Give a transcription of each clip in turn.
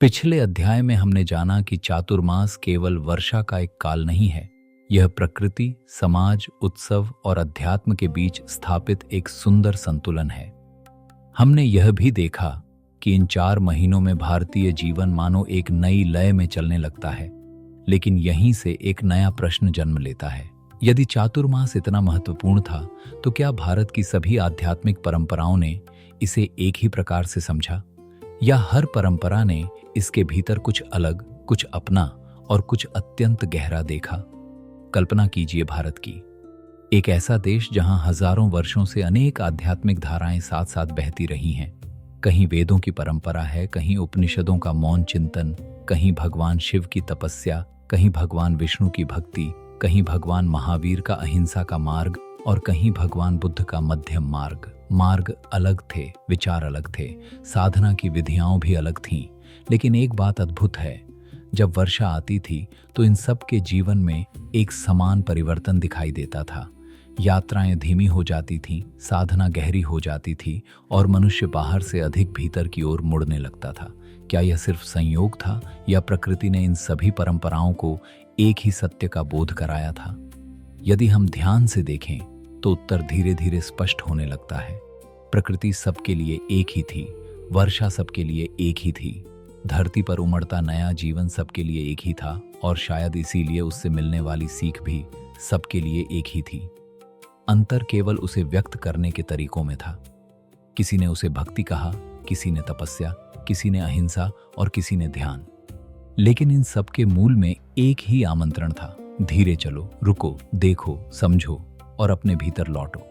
पिछले अध्याय में हमने जाना कि चातुर्मास केवल वर्षा का एक काल नहीं है। यह प्रकृति, समाज, उत्सव और अध्यात्म के बीच स्थापित एक सुंदर संतुलन है। हमने यह भी देखा कि इन 4 महीनों में भारतीय जीवन मानो एक नई लय में चलने लगता है। लेकिन यहीं से एक नया प्रश्न जन्म लेता है। यदि चातुर्मास इतना महत्वपूर्ण था, तो क्या भारत की सभी आध्यात्मिक परंपराओं ने इसे एक ही प्रकार से समझा, या हर परंपरा ने इसके भीतर कुछ अलग, कुछ अपना और कुछ अत्यंत गहरा देखा? कल्पना कीजिए भारत की, एक ऐसा देश जहां हजारों वर्षों से अनेक आध्यात्मिक धाराएं साथ साथ बहती रही हैं। कहीं वेदों की परंपरा है, कहीं उपनिषदों का मौन चिंतन, कहीं भगवान शिव की तपस्या, कहीं भगवान विष्णु की भक्ति, कहीं भगवान महावीर का अहिंसा का मार्ग और कहीं भगवान बुद्ध का मध्यम मार्ग। मार्ग अलग थे, विचार अलग थे, साधना की विधियां भी अलग थीं। लेकिन एक बात अद्भुत है, जब वर्षा आती थी तो इन सब के जीवन में एक समान परिवर्तन दिखाई देता था। यात्राएं धीमी हो जाती थीं, साधना गहरी हो जाती थी और मनुष्य बाहर से अधिक भीतर की ओर मुड़ने लगता था। क्या यह सिर्फ संयोग था, या प्रकृति ने इन सभी परंपराओं को एक ही सत्य का बोध कराया था? यदि हम ध्यान से देखें तो उत्तर धीरे धीरे स्पष्ट होने लगता है। प्रकृति सबके लिए एक ही थी, वर्षा सबके लिए एक ही थी, धरती पर उमड़ता नया जीवन सबके लिए एक ही था, और शायद इसीलिए उससे मिलने वाली सीख भी सबके लिए एक ही थी। अंतर केवल उसे व्यक्त करने के तरीकों में था। किसी ने उसे भक्ति कहा, किसी ने तपस्या, किसी ने अहिंसा और किसी ने ध्यान। लेकिन इन सब के मूल में एक ही आमंत्रण था: धीरे चलो, रुको, देखो, समझो और अपने भीतर लौटो।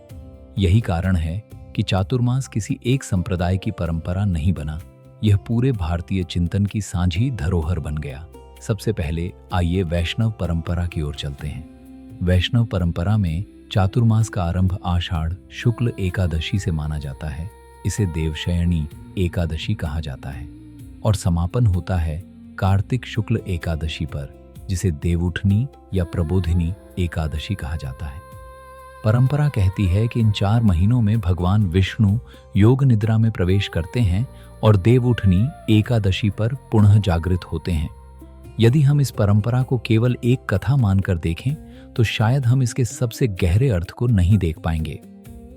यही कारण है कि चातुर्मास किसी एक संप्रदाय की परंपरा नहीं बना, यह पूरे भारतीय चिंतन की साझी धरोहर बन गया। सबसे पहले आइए वैष्णव परंपरा की ओर चलते हैं। वैष्णव परंपरा में चातुर्मास का आरंभ आषाढ़ शुक्ल एकादशी से माना जाता है। इसे देवशयनी एकादशी कहा जाता है और समापन होता है कार्तिक शुक्ल एकादशी पर, जिसे देवउठनी या प्रबोधिनी एकादशी कहा जाता है। परंपरा कहती है कि इन 4 महीनों में भगवान विष्णु योग निद्रा में प्रवेश करते हैं और देवउठनी एकादशी पर पुनः जागृत होते हैं। यदि हम इस परंपरा को केवल एक कथा मानकर देखें तो शायद हम इसके सबसे गहरे अर्थ को नहीं देख पाएंगे।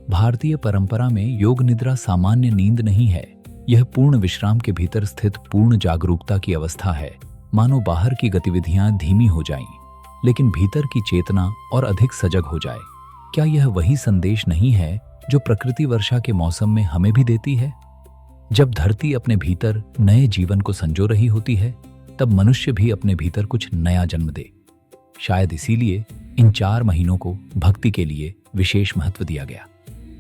भारतीय परंपरा में योग निद्रा सामान्य नींद नहीं है, यह पूर्ण विश्राम के भीतर स्थित पूर्ण जागरूकता की अवस्था है। मानो बाहर की गतिविधियां धीमी हो जाएं, लेकिन भीतर की चेतना और अधिक सजग हो जाए। क्या यह वही संदेश नहीं है जो प्रकृति वर्षा के मौसम में हमें भी देती है? जब धरती अपने भीतर नए जीवन को संजो रही होती है, तब मनुष्य भी अपने भीतर कुछ नया जन्म दे। शायद इसीलिए इन 4 महीनों को भक्ति के लिए विशेष महत्व दिया गया।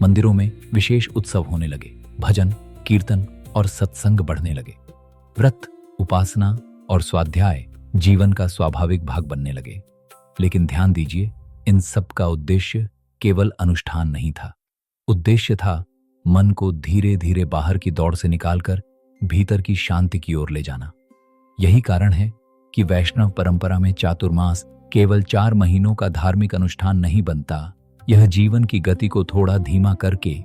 मंदिरों में विशेष उत्सव होने लगे, भजन, कीर्तन और सत्संग बढ़ने लगे। व्रत, उपासना और स्वाध्याय जीवन का स्वाभाविक भाग बनने लगे। लेकिन ध्यान दीजिए, इन सब का उद्देश्य केवल अनुष्ठान नहीं था। उद्देश्य था मन को धीरे धीरे बाहर की दौड़ से निकालकर भीतर की शांति की ओर ले जाना। यही कारण है कि वैष्णव परंपरा में चातुर्मास केवल 4 महीनों का धार्मिक अनुष्ठान नहीं बनता, यह जीवन की गति को थोड़ा धीमा करके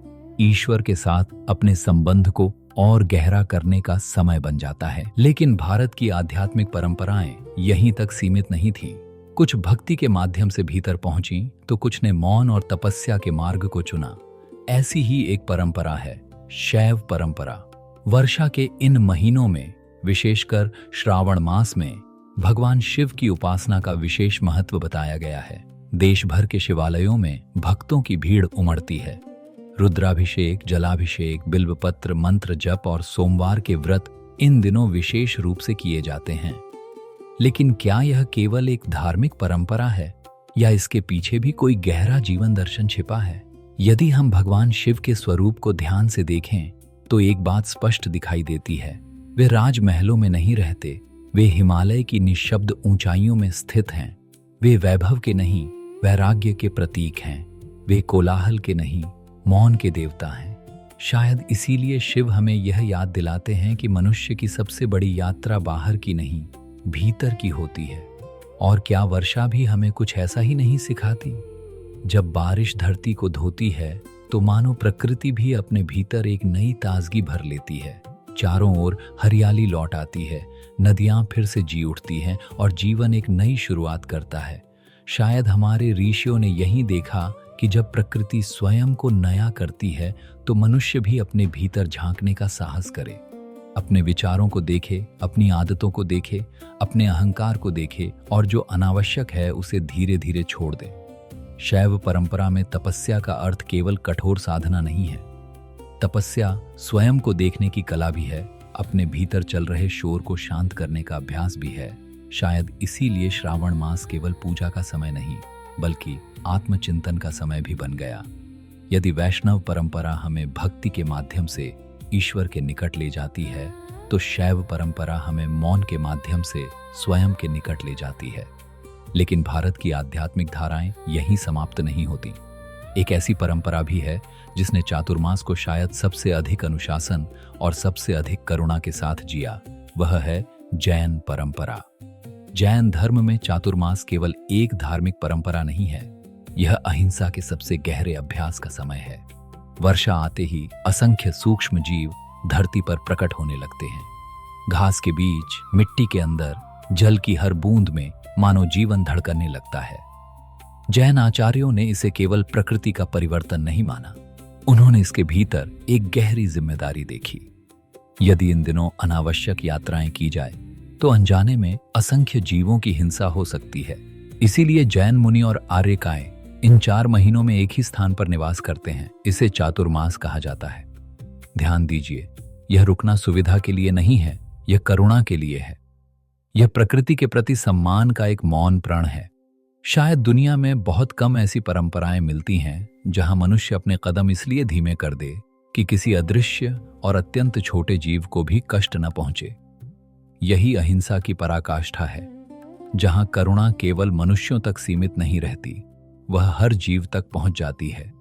ईश्वर के साथ अपने संबंध को और गहरा करने का समय बन जाता है। लेकिन भारत की आध्यात्मिक परंपराएं यहीं तक सीमित नहीं थी। कुछ भक्ति के माध्यम से भीतर पहुंची तो कुछ ने मौन और तपस्या के मार्ग को चुना। ऐसी ही एक परंपरा है शैव परंपरा। वर्षा के इन महीनों में, विशेषकर श्रावण मास में, भगवान शिव की उपासना का विशेष महत्व बताया गया है। देश भर के शिवालयों में भक्तों की भीड़ उमड़ती है। रुद्राभिषेक, जलाभिषेक, बिल्वपत्र, मंत्र जप और सोमवार के व्रत इन दिनों विशेष रूप से किए जाते हैं। लेकिन क्या यह केवल एक धार्मिक परंपरा है, या इसके पीछे भी कोई गहरा जीवन दर्शन छिपा है? यदि हम भगवान शिव के स्वरूप को ध्यान से देखें तो एक बात स्पष्ट दिखाई देती है। वे राजमहलों में नहीं रहते, वे हिमालय की निःशब्द ऊंचाइयों में स्थित हैं। वे वैभव के नहीं, वैराग्य के प्रतीक हैं। वे कोलाहल के नहीं, मौन के देवता हैं। शायद इसीलिए शिव हमें यह याद दिलाते हैं कि मनुष्य की सबसे बड़ी यात्रा बाहर की नहीं, भीतर की होती है। और क्या वर्षा भी हमें कुछ ऐसा ही नहीं सिखाती? जब बारिश धरती को धोती है तो मानो प्रकृति भी अपने भीतर एक नई ताजगी भर लेती है। चारों ओर हरियाली लौट आती है, नदियां फिर से जी उठती हैं और जीवन एक नई शुरुआत करता है। शायद हमारे ऋषियों ने यही देखा कि जब प्रकृति स्वयं को नया करती है तो मनुष्य भी अपने भीतर झांकने का साहस करे, अपने विचारों को देखे, अपनी आदतों को देखे, अपने अहंकार को देखे और जो अनावश्यक है उसे धीरे धीरे छोड़ दे। शैव परंपरा में तपस्या का अर्थ केवल कठोर साधना नहीं है। तपस्या स्वयं को देखने की कला भी है, अपने भीतर चल रहे शोर को शांत करने का अभ्यास भी है। शायद इसीलिए श्रावण मास केवल पूजा का समय नहीं बल्कि आत्मचिंतन का समय भी बन गया। यदि वैष्णव परंपरा हमें भक्ति के माध्यम से ईश्वर के निकट ले जाती है तो शैव परंपरा हमें मौन के माध्यम से स्वयं के निकट ले जाती है। लेकिन भारत की आध्यात्मिक धाराएं यहीं समाप्त नहीं होती। एक ऐसी परंपरा भी है जिसने चातुर्मास को शायद सबसे अधिक अनुशासन और सबसे अधिक करुणा के साथ जिया, वह है जैन परंपरा। जैन धर्म में चातुर्मास केवल एक धार्मिक परंपरा नहीं है, यह अहिंसा के सबसे गहरे अभ्यास का समय है। वर्षा आते ही असंख्य सूक्ष्म जीव धरती पर प्रकट होने लगते हैं। घास के बीच, मिट्टी के अंदर, जल की हर बूंद में मानो जीवन धड़कने लगता है। जैन आचार्यों ने इसे केवल प्रकृति का परिवर्तन नहीं माना, उन्होंने इसके भीतर एक गहरी जिम्मेदारी देखी। यदि इन दिनों अनावश्यक यात्राएं की जाए तो अनजाने में असंख्य जीवों की हिंसा हो सकती है। इसीलिए जैन मुनि और आर्यकाएं इन 4 महीनों में एक ही स्थान पर निवास करते हैं। इसे चातुर्मास कहा जाता है। ध्यान दीजिए, यह रुकना सुविधा के लिए नहीं है, यह करुणा के लिए है। यह प्रकृति के प्रति सम्मान का एक मौन प्रण है। शायद दुनिया में बहुत कम ऐसी परंपराएं मिलती हैं जहां मनुष्य अपने कदम इसलिए धीमे कर दे कि किसी अदृश्य और अत्यंत छोटे जीव को भी कष्ट न पहुंचे। यही अहिंसा की पराकाष्ठा है, जहां करुणा केवल मनुष्यों तक सीमित नहीं रहती, वह हर जीव तक पहुंच जाती है।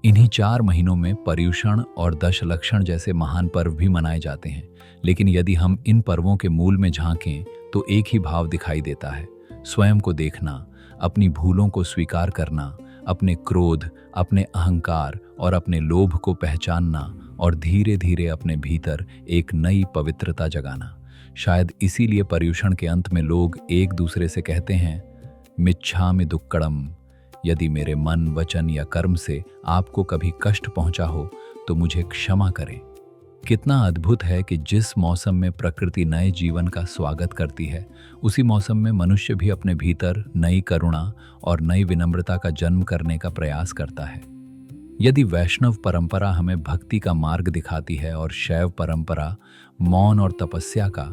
इन्हीं 4 महीनों में पर्युषण और दशलक्षण जैसे महान पर्व भी मनाए जाते हैं। लेकिन यदि हम इन पर्वों के मूल में झांकें तो एक ही भाव दिखाई देता है, स्वयं को देखना, अपनी भूलों को स्वीकार करना, अपने क्रोध, अपने अहंकार और अपने लोभ को पहचानना और धीरे धीरे अपने भीतर एक नई पवित्रता जगाना। शायद इसीलिए पर्युषण के अंत में लोग एक दूसरे से कहते हैं, मिच्छामि दुक्कड़म, यदि मेरे मन, वचन या कर्म से आपको कभी कष्ट पहुंचा हो तो मुझे क्षमा करें। कितना अद्भुत है कि जिस मौसम में प्रकृति नए जीवन का स्वागत करती है, उसी मौसम में मनुष्य भी अपने भीतर नई करुणा और नई विनम्रता का जन्म करने का प्रयास करता है। यदि वैष्णव परंपरा हमें भक्ति का मार्ग दिखाती है और शैव परंपरा मौन और तपस्या का,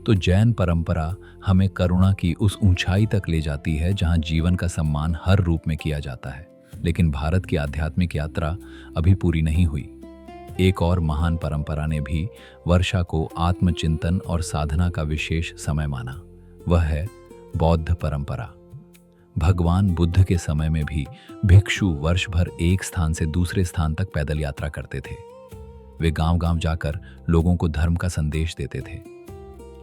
तो जैन परंपरा हमें करुणा की उस ऊंचाई तक ले जाती है जहां जीवन का सम्मान हर रूप में किया जाता है। लेकिन भारत की आध्यात्मिक यात्रा अभी पूरी नहीं हुई। एक और महान परंपरा ने भी वर्षा को आत्मचिंतन और साधना का विशेष समय माना, वह है बौद्ध परंपरा। भगवान बुद्ध के समय में भी भिक्षु वर्ष भर एक स्थान से दूसरे स्थान तक पैदल यात्रा करते थे। वे गांव-गांव जाकर लोगों को धर्म का संदेश देते थे।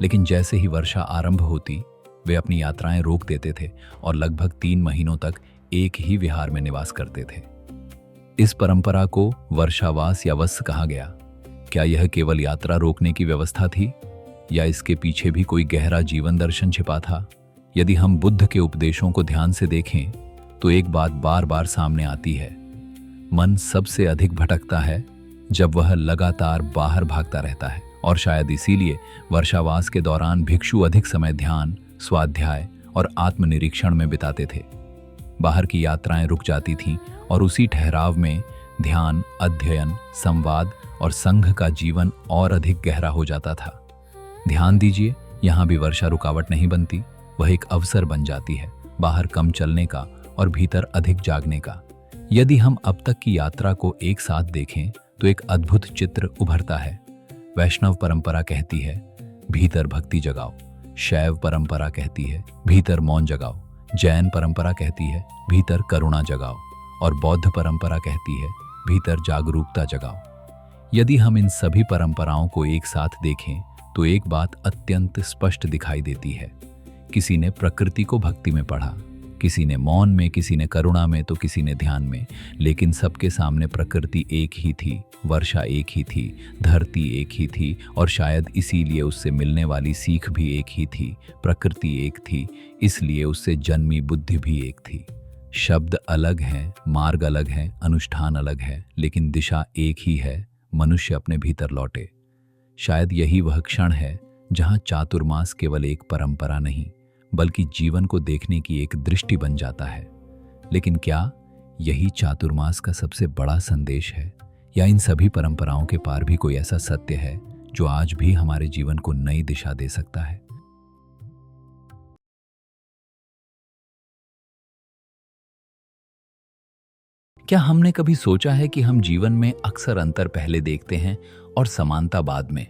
लेकिन जैसे ही वर्षा आरंभ होती, वे अपनी यात्राएं रोक देते थे और लगभग 3 महीनों तक एक ही विहार में निवास करते थे। इस परंपरा को वर्षावास या वत्स कहा गया। क्या यह केवल यात्रा रोकने की व्यवस्था थी या इसके पीछे भी कोई गहरा जीवन दर्शन छिपा था? यदि हम बुद्ध के उपदेशों को ध्यान से देखें तो एक बात बार बार सामने आती है, मन सबसे अधिक भटकता है जब वह लगातार बाहर भागता रहता है। और शायद इसीलिए वर्षावास के दौरान भिक्षु अधिक समय ध्यान, स्वाध्याय और आत्मनिरीक्षण में बिताते थे। बाहर की यात्राएं रुक जाती थीं और उसी ठहराव में ध्यान, अध्ययन, संवाद और संघ का जीवन और अधिक गहरा हो जाता था। ध्यान दीजिए, यहाँ भी वर्षा रुकावट नहीं बनती, वह एक अवसर बन जाती है बाहर कम चलने का और भीतर अधिक जागने का। यदि हम अब तक की यात्रा को एक साथ देखें तो एक अद्भुत चित्र उभरता है। वैष्णव परंपरा कहती है, भीतर भक्ति जगाओ। शैव परंपरा कहती है, भीतर मौन जगाओ। जैन परंपरा कहती है, भीतर करुणा जगाओ। और बौद्ध परंपरा कहती है, भीतर जागरूकता जगाओ। यदि हम इन सभी परंपराओं को एक साथ देखें तो एक बात अत्यंत स्पष्ट दिखाई देती है। किसी ने प्रकृति को भक्ति में पढ़ा, किसी ने मौन में, किसी ने करुणा में, तो किसी ने ध्यान में, लेकिन सबके सामने प्रकृति एक ही थी, वर्षा एक ही थी, धरती एक ही थी, और शायद इसीलिए उससे मिलने वाली सीख भी एक ही थी। प्रकृति एक थी, इसलिए उससे जन्मी बुद्धि भी एक थी। शब्द अलग हैं, मार्ग अलग है, अनुष्ठान अलग है, लेकिन दिशा एक ही है, मनुष्य अपने भीतर लौटे। शायद यही वह क्षण है जहां चातुर्मास केवल एक परंपरा नहीं, बल्कि जीवन को देखने की एक दृष्टि बन जाता है। लेकिन क्या यही चातुर्मास का सबसे बड़ा संदेश है, या इन सभी परंपराओं के पार भी कोई ऐसा सत्य है जो आज भी हमारे जीवन को नई दिशा दे सकता है? क्या हमने कभी सोचा है कि हम जीवन में अक्सर अंतर पहले देखते हैं और समानता बाद में?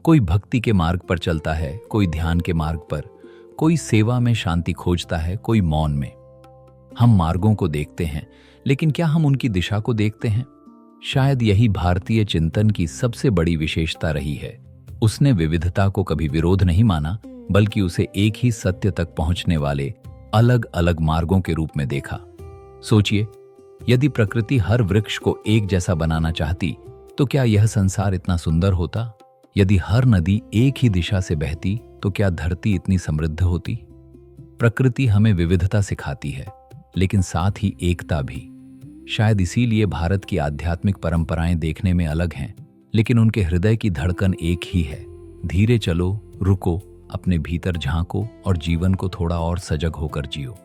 कोई भक्ति के मार्ग पर चलता है, कोई ध्यान के मार्ग पर, कोई सेवा में शांति खोजता है, कोई मौन में। हम मार्गों को देखते हैं, लेकिन क्या हम उनकी दिशा को देखते हैं? शायद यही भारतीय चिंतन की सबसे बड़ी विशेषता रही है। उसने विविधता को कभी विरोध नहीं माना, बल्कि उसे एक ही सत्य तक पहुंचने वाले अलग अलग मार्गों के रूप में देखा। सोचिए, यदि प्रकृति हर वृक्ष को एक जैसा बनाना चाहती, तो क्या यह संसार इतना सुंदर होता? यदि हर नदी एक ही दिशा से बहती, तो क्या धरती इतनी समृद्ध होती? प्रकृति हमें विविधता सिखाती है, लेकिन साथ ही एकता भी। शायद इसीलिए भारत की आध्यात्मिक परंपराएं देखने में अलग हैं, लेकिन उनके हृदय की धड़कन एक ही है। धीरे चलो, रुको, अपने भीतर झांको और जीवन को थोड़ा और सजग होकर जियो।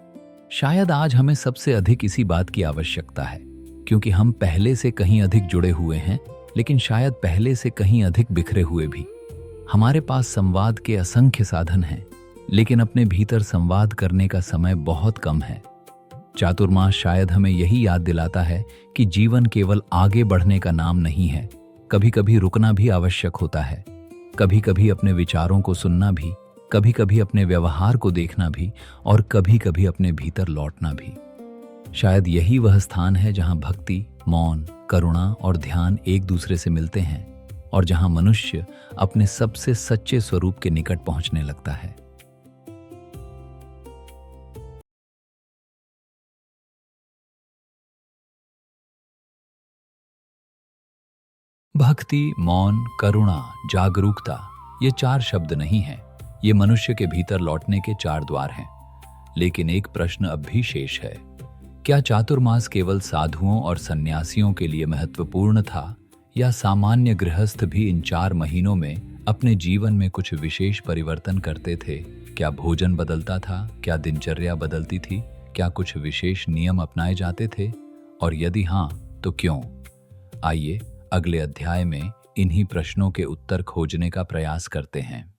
शायद आज हमें सबसे अधिक इसी बात की आवश्यकता है, क्योंकि हम पहले से कहीं अधिक जुड़े हुए हैं, लेकिन शायद पहले से कहीं अधिक बिखरे हुए भी। हमारे पास संवाद के असंख्य साधन हैं, लेकिन अपने भीतर संवाद करने का समय बहुत कम है। चातुर्मास शायद हमें यही याद दिलाता है कि जीवन केवल आगे बढ़ने का नाम नहीं है। कभी कभी रुकना भी आवश्यक होता है, कभी कभी अपने विचारों को सुनना भी, कभी कभी अपने व्यवहार को देखना भी, और कभी कभी अपने भीतर लौटना भी। शायद यही वह स्थान है जहां भक्ति, मौन, करुणा और ध्यान एक दूसरे से मिलते हैं, और जहां मनुष्य अपने सबसे सच्चे स्वरूप के निकट पहुंचने लगता है। भक्ति, मौन, करुणा, जागरूकता, ये 4 शब्द नहीं हैं, ये मनुष्य के भीतर लौटने के 4 द्वार हैं। लेकिन एक प्रश्न अब भी शेष है, क्या चातुर्मास केवल साधुओं और सन्यासियों के लिए महत्वपूर्ण था, या सामान्य गृहस्थ भी इन 4 महीनों में अपने जीवन में कुछ विशेष परिवर्तन करते थे? क्या भोजन बदलता था? क्या दिनचर्या बदलती थी? क्या कुछ विशेष नियम अपनाए जाते थे? और यदि हाँ, तो क्यों? आइए अगले अध्याय में इन्हीं प्रश्नों के उत्तर खोजने का प्रयास करते हैं।